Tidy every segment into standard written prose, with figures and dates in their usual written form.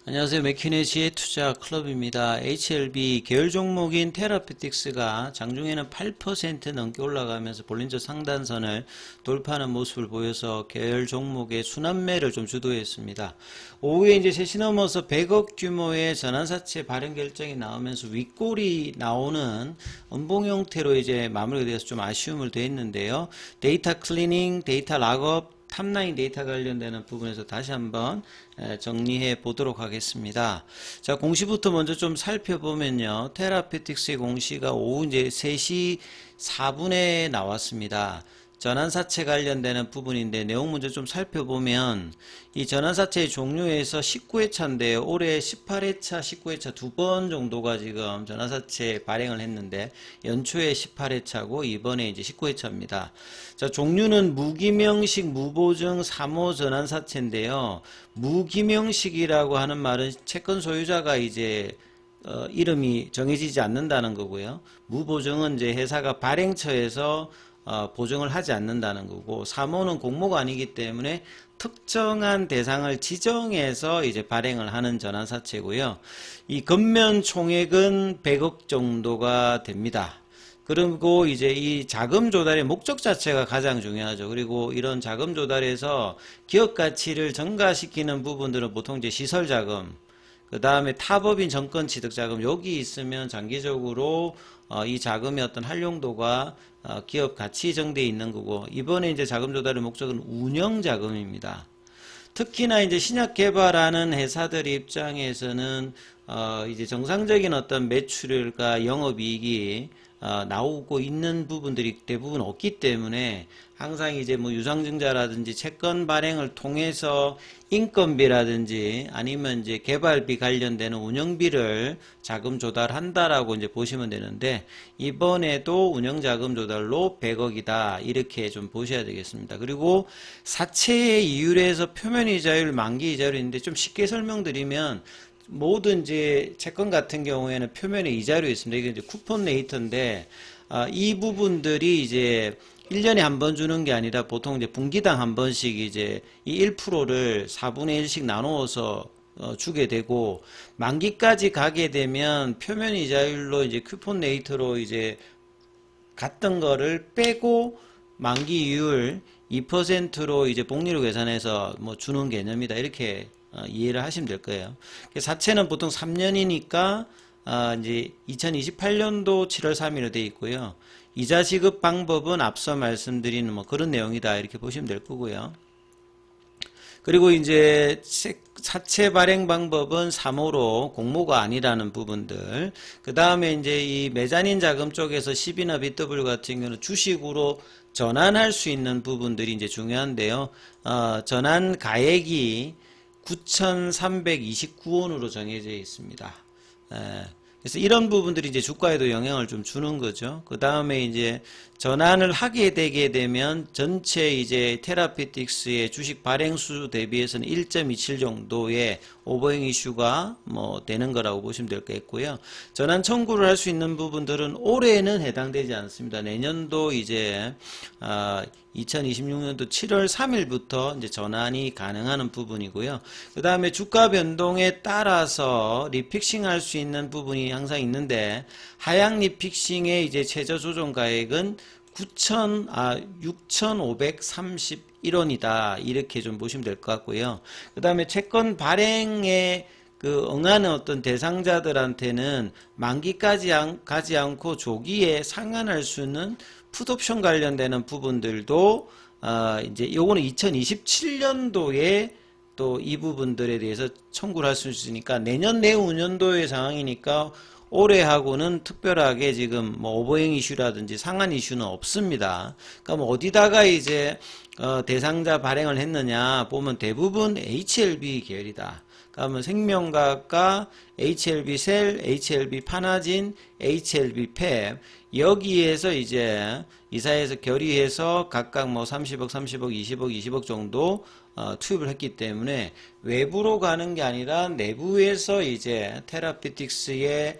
안녕하세요. 맥키네지의 투자 클럽입니다. HLB 계열 종목인 테라피틱스가 장중에는 8% 넘게 올라가면서 볼린저 상단선을 돌파하는 모습을 보여서 계열 종목의 순환매를 좀 주도했습니다. 오후에 이제 3시 넘어서 100억 규모의 전환사채 발행 결정이 나오면서 윗골이 나오는 음봉 형태로 이제 마무리가 되어서 좀 아쉬움을 더했는데요. 데이터 클리닝, 데이터 락업, 탑라인 데이터 관련되는 부분에서 다시 한번 정리해 보도록 하겠습니다. 자, 공시부터 먼저 좀 살펴보면요. 테라피틱스의 공시가 오후 이제 3시 4분에 나왔습니다. 전환사채 관련되는 부분인데 내용 먼저 좀 살펴보면 이 전환사채의 종류에서 19회차인데요. 올해 18회차, 19회차 두 번 정도가 지금 전환사채 발행을 했는데 연초에 18회차고 이번에 이제 19회차입니다. 자, 종류는 무기명식, 무보증, 3호 전환사채인데요. 무기명식이라고 하는 말은 채권 소유자가 이제 이름이 정해지지 않는다는 거고요. 무보증은 이제 회사가 발행처에서 보증을 하지 않는다는 거고, 3호는 공모가 아니기 때문에 특정한 대상을 지정해서 이제 발행을 하는 전환사채고요. 이 금면 총액은 100억 정도가 됩니다. 그리고 이제 이 자금 조달의 목적 자체가 가장 중요하죠. 그리고 이런 자금 조달에서 기업 가치를 증가시키는 부분들은 보통 이제 시설 자금, 그 다음에 타법인 정권 취득 자금, 여기 있으면 장기적으로 이 자금의 어떤 활용도가 기업 가치 정대에 있는 거고, 이번에 이제 자금 조달의 목적은 운영 자금입니다. 특히나 이제 신약 개발하는 회사들 입장에서는 이제 정상적인 어떤 매출과 영업이익이 나오고 있는 부분들이 대부분 없기 때문에 항상 이제 뭐 유상증자라든지 채권 발행을 통해서 인건비라든지 아니면 이제 개발비 관련되는 운영비를 자금 조달한다라고 이제 보시면 되는데, 이번에도 운영자금 조달로 100억이다 이렇게 좀 보셔야 되겠습니다. 그리고 사채의 이율에서 표면이자율, 만기이자율이 있는데 좀 쉽게 설명드리면 모든 이제 채권 같은 경우에는 표면에 이자율이 있습니다. 이게 이제 쿠폰 레이트인데, 이 부분들이 이제 1년에 한 번 주는 게 아니라 보통 이제 분기당 한 번씩 이제 이 1%를 4분의 1씩 나누어서 주게 되고, 만기까지 가게 되면 표면 이자율로 이제 쿠폰 레이트로 이제 갔던 거를 빼고 만기 이율 2%로 이제 복리로 계산해서 뭐 주는 개념이다. 이렇게 이해를 하시면 될 거예요. 사채는 보통 3년이니까 이제 2028년도 7월 3일로 되어 있고요. 이자 지급 방법은 앞서 말씀드린 뭐 그런 내용이다 이렇게 보시면 될 거고요. 그리고 이제 사채 발행 방법은 3호로 공모가 아니라는 부분들. 그 다음에 이제 이 메자닌 자금 쪽에서 CB나 BW 같은 경우는 주식으로 전환할 수 있는 부분들이 이제 중요한데요. 전환 가액이 9,329원으로 정해져 있습니다. 그래서 이런 부분들이 이제 주가에도 영향을 좀 주는 거죠. 그 다음에 이제 전환을 하게 되게 되면 전체 이제 테라피틱스의 주식 발행수 대비해서는 1.27 정도의 오버행 이슈가 뭐 되는 거라고 보시면 될 것 같고요. 전환 청구를 할 수 있는 부분들은 올해는 해당되지 않습니다. 내년도 이제 2026년도 7월 3일부터 이제 전환이 가능한 부분이고요. 그 다음에 주가 변동에 따라서 리픽싱 할 수 있는 부분이 항상 있는데, 하향 리픽싱의 이제 최저 조정 가액은 6,531원이다. 이렇게 좀 보시면 될 것 같고요. 그 다음에 채권 발행에 응하는 어떤 대상자들한테는 만기까지 가지 않고 조기에 상환할 수 있는 풋옵션 관련되는 부분들도 이제 요거는 2027년도에 또 이 부분들에 대해서 청구를 할 수 있으니까 내년 내후년도의 상황이니까 올해하고는 특별하게 지금 뭐 오버행 이슈라든지 상한 이슈는 없습니다. 그러니까 뭐 어디다가 이제 대상자 발행을 했느냐 보면 대부분 HLB 계열이다. 그러면 생명과학과 HLB 셀, HLB 파나진, HLB 펩, 여기에서 이제 이사에서 결의해서 각각 뭐 30억, 30억, 20억, 20억 정도 투입을 했기 때문에 외부로 가는 게 아니라 내부에서 이제 테라피틱스의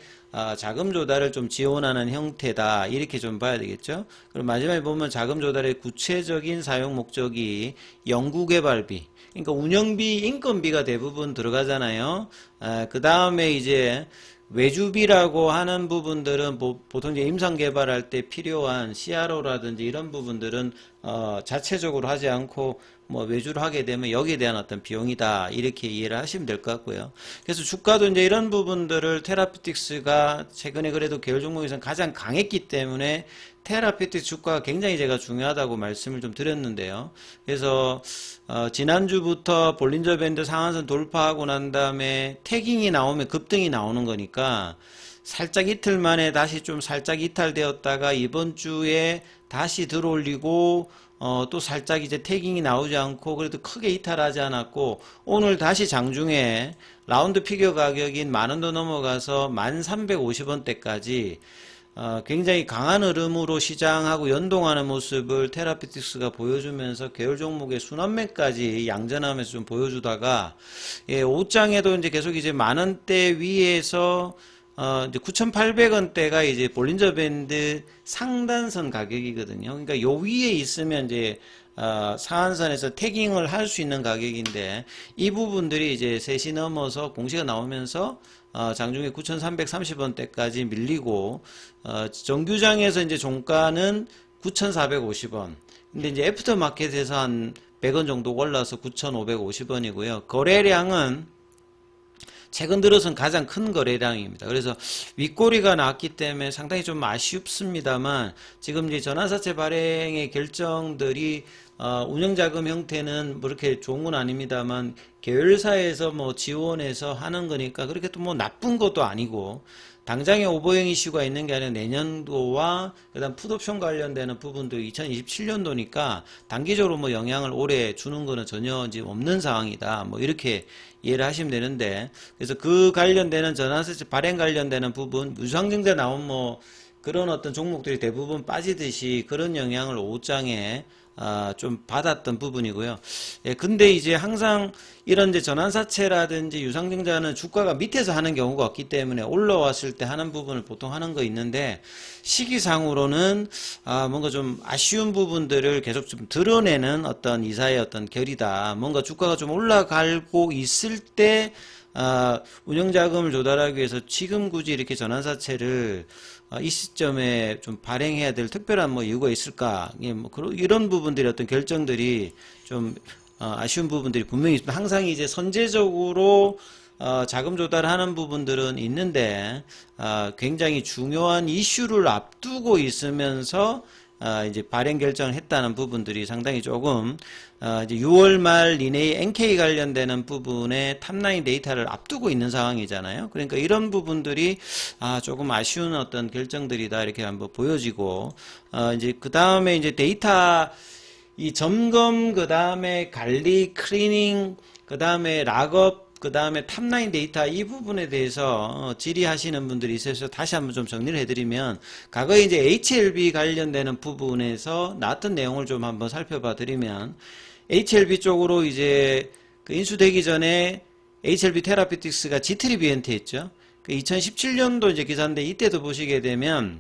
자금 조달을 좀 지원하는 형태다. 이렇게 좀 봐야 되겠죠. 그리고 마지막에 보면 자금 조달의 구체적인 사용 목적이 연구개발비, 그러니까 운영비, 인건비가 대부분 들어가잖아요. 그 다음에 이제 외주비라고 하는 부분들은 보통 이제 임상 개발할 때 필요한 CRO라든지 이런 부분들은 자체적으로 하지 않고 뭐 외주를 하게 되면 여기에 대한 어떤 비용이다, 이렇게 이해를 하시면 될 것 같고요. 그래서 주가도 이제 이런 부분들을 테라피틱스가 최근에 그래도 계열 종목에서는 가장 강했기 때문에 테라피틱스 주가가 굉장히 제가 중요하다고 말씀을 좀 드렸는데요. 그래서 지난주부터 볼린저 밴드 상한선 돌파하고 난 다음에 태깅이 나오면 급등이 나오는 거니까 살짝 이틀 만에 다시 좀 살짝 이탈되었다가 이번 주에 다시 들어올리고 또 살짝 이제 태깅이 나오지 않고 그래도 크게 이탈하지 않았고 오늘 다시 장중에 라운드 피겨 가격인 10,000원 더 넘어가서 1350원대까지 굉장히 강한 흐름으로 시장하고 연동하는 모습을 테라피틱스가 보여주면서 계열 종목의 순환매까지 양전하면서 좀 보여주다가 옷장에도 이제 계속 이제 10,000원대 위에서 이제 9,800원대가 이제 볼린저 밴드 상단선 가격이거든요. 그러니까 요 위에 있으면 이제 상한선에서 태깅을 할 수 있는 가격인데 이 부분들이 이제 3시 넘어서 공시가 나오면서 장중에 9,330원대까지 밀리고 정규장에서 이제 종가는 9,450원. 근데 이제 애프터 마켓에서 한 100원 정도 올라서 9,550원이고요. 거래량은 최근 들어선 가장 큰 거래량입니다. 그래서 윗꼬리가 나왔기 때문에 상당히 좀 아쉽습니다만 지금 이제 전환사채 발행의 결정들이 운영자금 형태는 뭐 이렇게 좋은 건 아닙니다만 계열사에서 뭐 지원해서 하는 거니까 그렇게 또 뭐 나쁜 것도 아니고 당장에 오버행 이슈가 있는 게 아니라 내년도와 그다음 풋옵션 관련되는 부분도 2027년도니까 단기적으로 뭐 영향을 올해 주는 거는 전혀 이제 없는 상황이다. 뭐 이렇게 이해를 하시면 되는데 그래서 그 관련되는 전환사채 발행 관련되는 부분 유상증자 나온 뭐 그런 어떤 종목들이 대부분 빠지듯이 그런 영향을 오후장에 좀 받았던 부분이고요. 예, 근데 이제 항상 이런 이제 전환사채라든지 유상증자는 주가가 밑에서 하는 경우가 없기 때문에 올라왔을 때 하는 부분을 보통 하는 거 있는데 시기상으로는 뭔가 좀 아쉬운 부분들을 계속 좀 드러내는 어떤 이사의 어떤 결이다. 뭔가 주가가 좀 올라가고 있을 때 운영자금을 조달하기 위해서 지금 굳이 이렇게 전환사채를 이 시점에 좀 발행해야 될 특별한 뭐 이유가 있을까? 예, 뭐 이런 부분들이 어떤 결정들이 좀 아쉬운 부분들이 분명히 있습니다. 항상 이제 선제적으로 자금 조달하는 부분들은 있는데 굉장히 중요한 이슈를 앞두고 있으면서 이제 발행 결정을 했다는 부분들이 상당히 조금 이제 6월 말 리네이 NK 관련되는 부분에 탑라인 데이터를 앞두고 있는 상황이잖아요. 그러니까 이런 부분들이 조금 아쉬운 어떤 결정들이다 이렇게 한번 보여지고 이제 그 다음에 이제 데이터 이 점검 그 다음에 관리 클리닝 그 다음에 락업 그 다음에 탑라인 데이터 이 부분에 대해서 질의하시는 분들이 있어서 다시 한번 좀 정리를 해드리면 과거에 이제 HLB 관련되는 부분에서 나왔던 내용을 좀 한번 살펴봐 드리면 HLB 쪽으로 이제 그 인수되기 전에 HLB 테라피틱스가 G3BNT 했죠. 그 2017년도 이제 기사인데 이때도 보시게 되면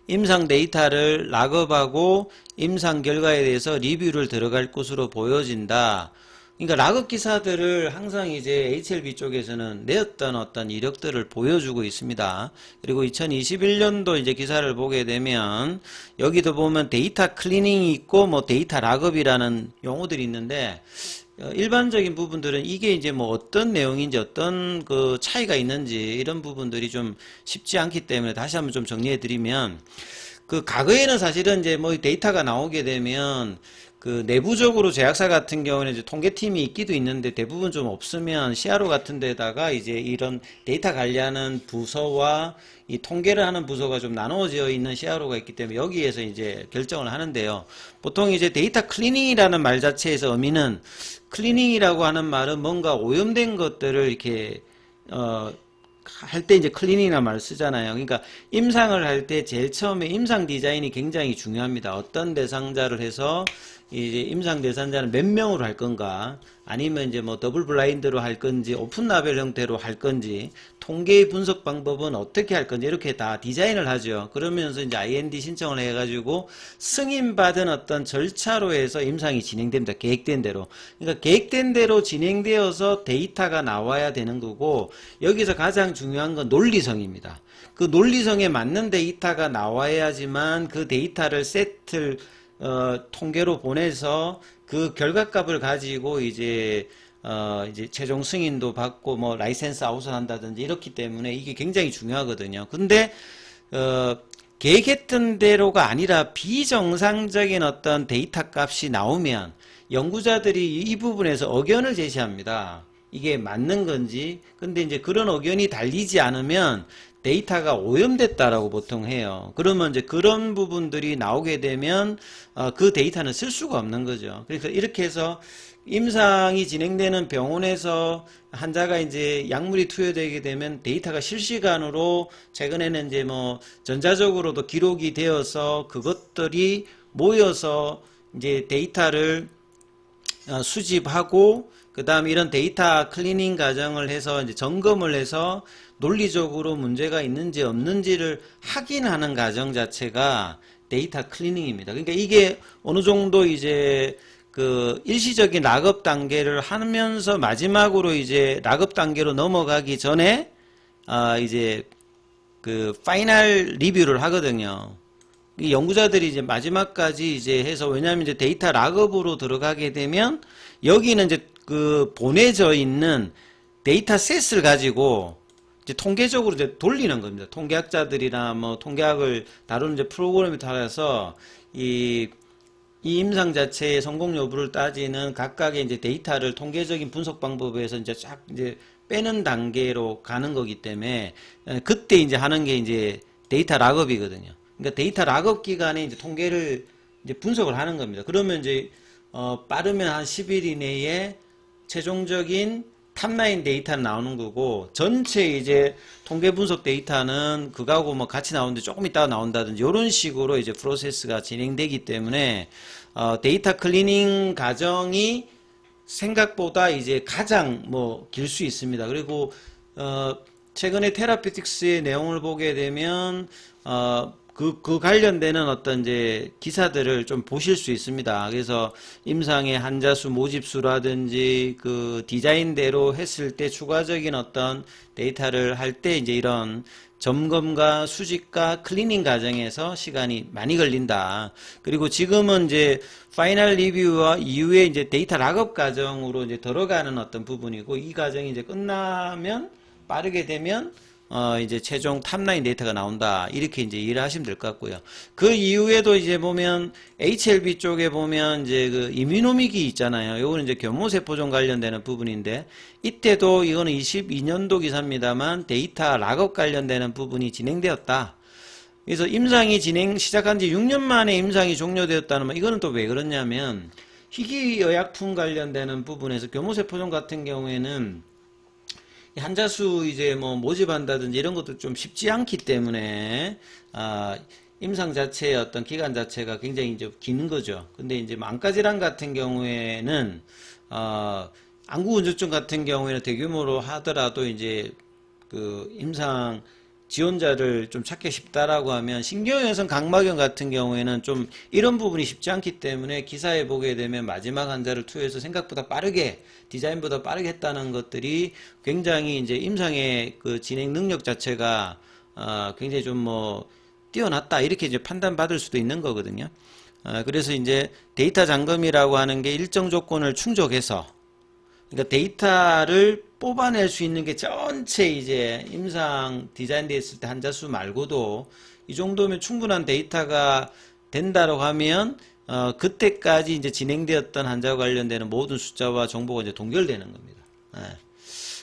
임상 데이터를 락업하고 임상 결과에 대해서 리뷰를 들어갈 것으로 보여진다. 그러니까 락업 기사들을 항상 이제 HLB 쪽에서는 내었던 어떤 이력들을 보여주고 있습니다. 그리고 2021년도 이제 기사를 보게 되면 여기도 보면 데이터 클리닝이 있고 뭐 데이터 락업이라는 용어들이 있는데 일반적인 부분들은 이게 이제 뭐 어떤 내용인지 어떤 그 차이가 있는지 이런 부분들이 좀 쉽지 않기 때문에 다시 한번 좀 정리해 드리면 그 과거에는 사실은 이제 뭐 데이터가 나오게 되면 그 내부적으로 제약사 같은 경우는 이제 통계팀이 있기도 있는데 대부분 좀 없으면 CRO 같은 데다가 이제 이런 데이터 관리하는 부서와 이 통계를 하는 부서가 좀 나누어져 있는 CRO가 있기 때문에 여기에서 이제 결정을 하는데요. 보통 이제 데이터 클리닝이라는 말 자체에서 의미는 클리닝이라고 하는 말은 뭔가 오염된 것들을 이렇게 할 때 이제 클리닝이라는 말을 쓰잖아요. 그러니까 임상을 할 때 제일 처음에 임상 디자인이 굉장히 중요합니다. 어떤 대상자를 해서 이제 임상 대상자는 몇 명으로 할 건가, 아니면 이제 뭐 더블 블라인드로 할 건지, 오픈 라벨 형태로 할 건지, 통계 분석 방법은 어떻게 할 건지, 이렇게 다 디자인을 하죠. 그러면서 이제 IND 신청을 해가지고 승인받은 어떤 절차로 해서 임상이 진행됩니다. 계획된 대로. 그러니까 계획된 대로 진행되어서 데이터가 나와야 되는 거고, 여기서 가장 중요한 건 논리성입니다. 그 논리성에 맞는 데이터가 나와야지만 그 데이터를 세트를 통계로 보내서 그 결과값을 가지고 이제 최종 승인도 받고 뭐 라이센스 아웃을 한다든지 이렇기 때문에 이게 굉장히 중요하거든요. 근데 계획했던 대로가 아니라 비정상적인 어떤 데이터 값이 나오면 연구자들이 이 부분에서 의견을 제시합니다. 이게 맞는 건지. 근데 이제 그런 의견이 달리지 않으면 데이터가 오염됐다라고 보통 해요. 그러면 이제 그런 부분들이 나오게 되면 그 데이터는 쓸 수가 없는 거죠. 그래서 이렇게 해서 임상이 진행되는 병원에서 환자가 이제 약물이 투여되게 되면 데이터가 실시간으로, 최근에는 이제 뭐 전자적으로도 기록이 되어서 그것들이 모여서 이제 데이터를 수집하고, 그 다음에 이런 데이터 클리닝 과정을 해서 이제 점검을 해서 논리적으로 문제가 있는지 없는지를 확인하는 과정 자체가 데이터 클리닝입니다. 그러니까 이게 어느 정도 이제 그 일시적인 락업 단계를 하면서 마지막으로 이제 락업 단계로 넘어가기 전에 이제 그 파이널 리뷰를 하거든요. 이 연구자들이 이제 마지막까지 이제 해서, 왜냐하면 이제 데이터 락업으로 들어가게 되면 여기는 이제 그 보내져 있는 데이터셋을 가지고 이제 통계적으로 이제 돌리는 겁니다. 통계학자들이나 뭐 통계학을 다루는 이제 프로그램에 따라서 이 임상 자체의 성공 여부를 따지는 각각의 이제 데이터를 통계적인 분석 방법에서 이제 쫙 이제 빼는 단계로 가는 거기 때문에 그때 이제 하는 게 이제 데이터 락업이거든요. 그러니까 데이터 락업 기간에 이제 통계를 이제 분석을 하는 겁니다. 그러면 이제 빠르면 한 10일 이내에 최종적인 탑라인 데이터는 나오는 거고, 전체 이제 통계 분석 데이터는 그거하고 뭐 같이 나오는데 조금 있다가 나온다든지 이런 식으로 이제 프로세스가 진행되기 때문에 데이터 클리닝 과정이 생각보다 이제 가장 뭐 길 수 있습니다. 그리고 최근에 테라피틱스의 내용을 보게 되면 그 관련되는 어떤 이제 기사들을 좀 보실 수 있습니다. 그래서 임상의 환자 수 모집수라든지 그 디자인대로 했을 때 추가적인 어떤 데이터를 할 때 이제 이런 점검과 수집과 클리닝 과정에서 시간이 많이 걸린다. 그리고 지금은 이제 파이널 리뷰와 이후에 이제 데이터 락업 과정으로 이제 들어가는 어떤 부분이고, 이 과정이 이제 끝나면 빠르게 되면 이제 최종 탑라인 데이터가 나온다. 이렇게 이제 이해를 하시면 될 것 같고요. 그 이후에도 이제 보면 HLB 쪽에 보면 이제 그 이뮤노믹이 있잖아요. 요거는 이제 교모세포종 관련되는 부분인데, 이때도 이거는 22년도 기사입니다만 데이터 락업 관련되는 부분이 진행되었다. 그래서 임상이 시작한 지 6년 만에 임상이 종료되었다는 말, 이거는 또 왜 그러냐면 희귀의약품 관련되는 부분에서 교모세포종 같은 경우에는 환자 수 이제 뭐 모집한다든지 이런 것도 좀 쉽지 않기 때문에 임상 자체의 어떤 기간 자체가 굉장히 이제 긴 거죠. 근데 이제 망가질환 같은 경우에는 안구건조증 같은 경우에는 대규모로 하더라도 이제 그 임상 지원자를 좀 찾기 쉽다라고 하면, 신경연성 각막염 같은 경우에는 좀 이런 부분이 쉽지 않기 때문에 기사에 보게 되면 마지막 환자를 투여해서 생각보다 빠르게, 디자인보다 빠르게 했다는 것들이 굉장히 이제 임상의 그 진행 능력 자체가 굉장히 좀 뭐 뛰어났다, 이렇게 이제 판단받을 수도 있는 거거든요. 그래서 이제 데이터 잠금이라고 하는 게 일정 조건을 충족해서, 그러니까 데이터를 뽑아낼 수 있는 게 전체 이제 임상 디자인되어 있을 때 환자 수 말고도 이 정도면 충분한 데이터가 된다고 하면 그때까지 이제 진행되었던 환자와 관련되는 모든 숫자와 정보가 이제 동결되는 겁니다.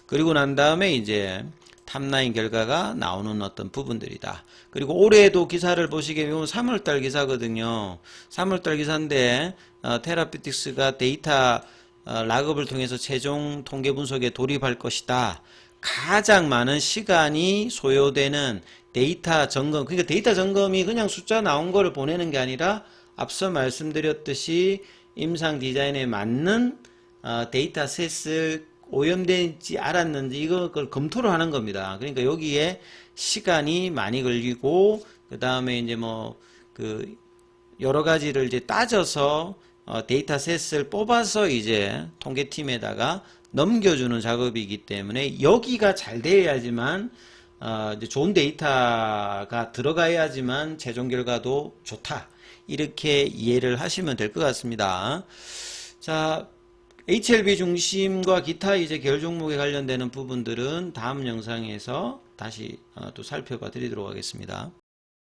그리고 난 다음에 이제 탑라인 결과가 나오는 어떤 부분들이다. 그리고 올해도 기사를 보시게 되면 3월달 기사거든요. 3월달 기사인데 테라피틱스가 데이터 락업을 통해서 최종 통계 분석에 돌입할 것이다. 가장 많은 시간이 소요되는 데이터 점검, 그러니까 데이터 점검이 그냥 숫자 나온 거를 보내는 게 아니라 앞서 말씀드렸듯이 임상 디자인에 맞는 데이터셋을 오염되지 않았는지 이걸 검토를 하는 겁니다. 그러니까 여기에 시간이 많이 걸리고 그 다음에 이제 뭐 그 여러 가지를 이제 따져서 데이터셋을 뽑아서 이제 통계팀에다가 넘겨주는 작업이기 때문에 여기가 잘 돼야지만 이제 좋은 데이터가 들어가야지만 최종 결과도 좋다. 이렇게 이해를 하시면 될 것 같습니다. 자, HLB 중심과 기타 이제 계열 종목에 관련되는 부분들은 다음 영상에서 다시 또 살펴봐 드리도록 하겠습니다.